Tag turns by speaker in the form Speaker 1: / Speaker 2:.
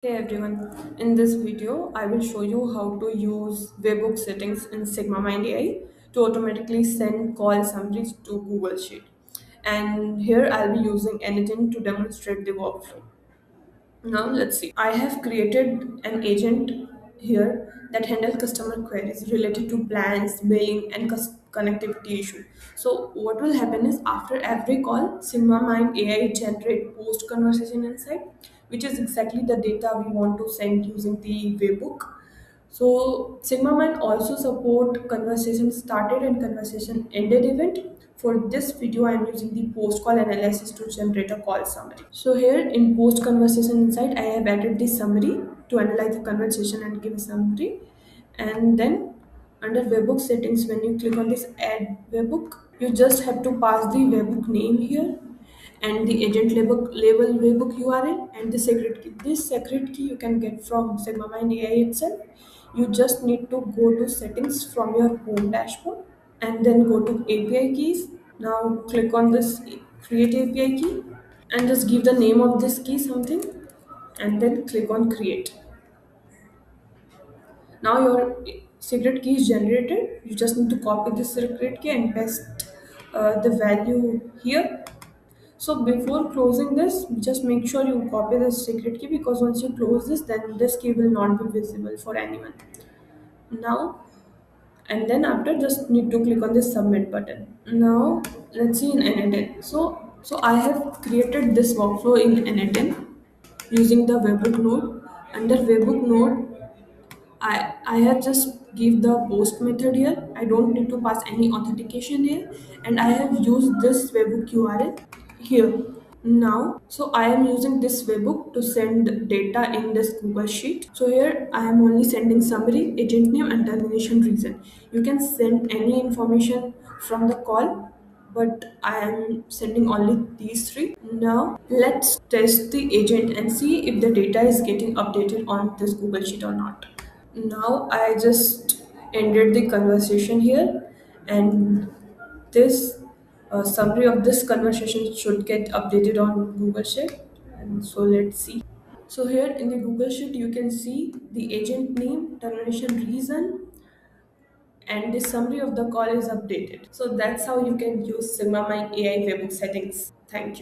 Speaker 1: Hey everyone, in this video I will show you how to use Webhook settings in SigmaMind AI to automatically send call summaries to Google Sheet. And here I'll be using n8n to demonstrate the workflow. Now let's see. I have created an agent here that handles customer queries related to plans, billing, and connectivity issue. So what will happen is after every call, SigmaMind AI generate post conversation insight, which is exactly the data we want to send using the Webhook. So SigmaMind also support conversation started and conversation ended event. For this video, I am using the post call analysis to generate a call summary. So here in post conversation insight, I have added the summary to analyze the conversation and give a summary. And then under Webhook settings, when you click on this add Webhook, you just have to pass the Webhook name here and the agent label Webhook URL and the secret key. This secret key you can get from SigmaMind AI itself. You just need to go to settings from your home dashboard and then go to API keys. Now click on this create API key and just give the name of this key something and then click on create. Now your secret key is generated. You just need to copy this secret key and paste the value here. So before closing this, just make sure you copy the secret key because once you close this, then this key will not be visible for anyone. Now, and then after, just need to click on this submit button. Now, let's see in n8n. So I have created this workflow in n8n using the Webhook node. Under Webhook node, I have just give the post method here. I don't need to pass any authentication here, and I have used this Webhook URL here. Now, so I am using this webhook to send data in this Google Sheet. So here I am only sending summary, agent name and termination reason. You can send any information from the call, but I am sending only these three. Now let's test the agent and see if the data is getting updated on this Google Sheet or not. Now I just ended the conversation here, and this summary of this conversation should get updated on Google Sheet. And so let's see. So here in the Google Sheet, you can see the agent name, termination reason, and the summary of the call is updated. So that's how you can use SigmaMind AI Webhook settings. Thank you.